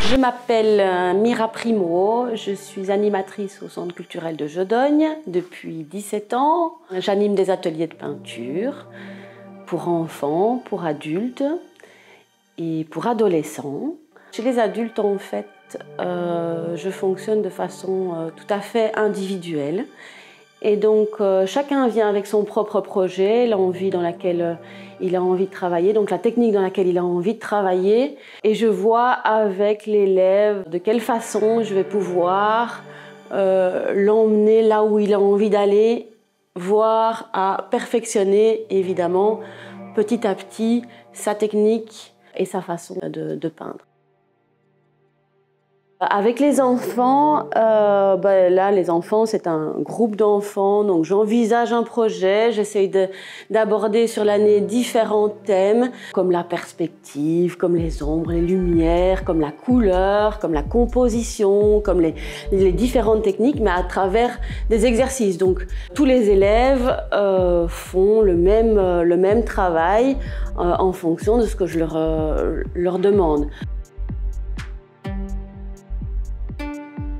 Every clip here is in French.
Je m'appelle Mira Primo, je suis animatrice au Centre culturel de Jodogne depuis 17 ans. J'anime des ateliers de peinture pour enfants, pour adultes et pour adolescents. Chez les adultes, en fait, je fonctionne de façon tout à fait individuelle. Et donc, chacun vient avec son propre projet, l'envie dans laquelle il a envie de travailler, donc la technique dans laquelle il a envie de travailler. Et je vois avec l'élève de quelle façon je vais pouvoir l'emmener là où il a envie d'aller, voire à perfectionner, évidemment, petit à petit, sa technique et sa façon de peindre. Avec les enfants, là les enfants c'est un groupe d'enfants, donc j'envisage un projet, j'essaye d'aborder sur l'année différents thèmes comme la perspective, comme les ombres, les lumières, comme la couleur, comme la composition, comme les différentes techniques, mais à travers des exercices. Donc tous les élèves font le même travail en fonction de ce que je leur demande.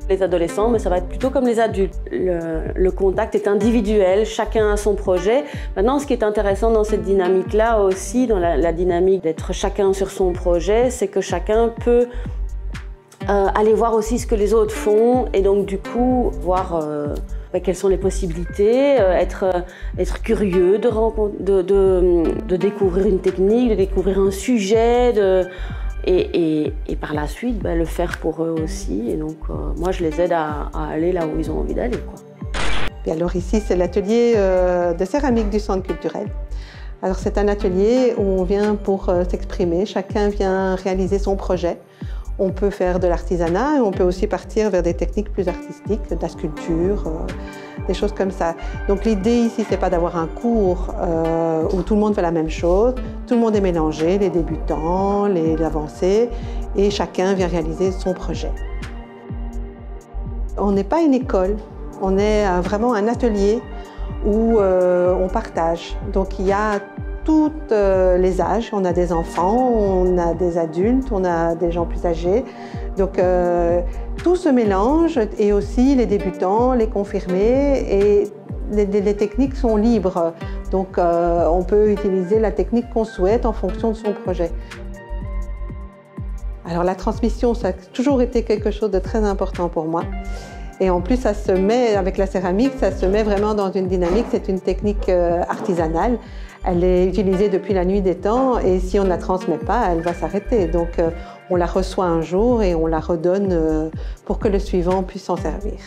Les adolescents, mais ça va être plutôt comme les adultes. Le contact est individuel, chacun a son projet. Maintenant, ce qui est intéressant dans cette dynamique-là aussi, dans la dynamique d'être chacun sur son projet, c'est que chacun peut aller voir aussi ce que les autres font et donc du coup voir quelles sont les possibilités, être curieux de découvrir une technique, de découvrir un sujet, et par la suite, le faire pour eux aussi. Et donc, moi, je les aide à aller là où ils ont envie d'aller, quoi. Et alors ici, c'est l'atelier de céramique du Centre culturel. Alors c'est un atelier où on vient pour s'exprimer. Chacun vient réaliser son projet. On peut faire de l'artisanat et on peut aussi partir vers des techniques plus artistiques, de la sculpture, des choses comme ça. Donc l'idée ici, c'est pas d'avoir un cours où tout le monde fait la même chose. Tout le monde est mélangé, les débutants, les avancés, et chacun vient réaliser son projet. On n'est pas une école, on est vraiment un atelier où on partage. Donc il y a tous les âges, on a des enfants, on a des adultes, on a des gens plus âgés. Donc tout se mélange, et aussi les débutants, les confirmés, et les techniques sont libres. Donc on peut utiliser la technique qu'on souhaite en fonction de son projet. Alors la transmission, ça a toujours été quelque chose de très important pour moi. Et en plus, ça se met, avec la céramique, ça se met vraiment dans une dynamique. C'est une technique artisanale. Elle est utilisée depuis la nuit des temps, et si on ne la transmet pas, elle va s'arrêter. Donc on la reçoit un jour et on la redonne pour que le suivant puisse s'en servir.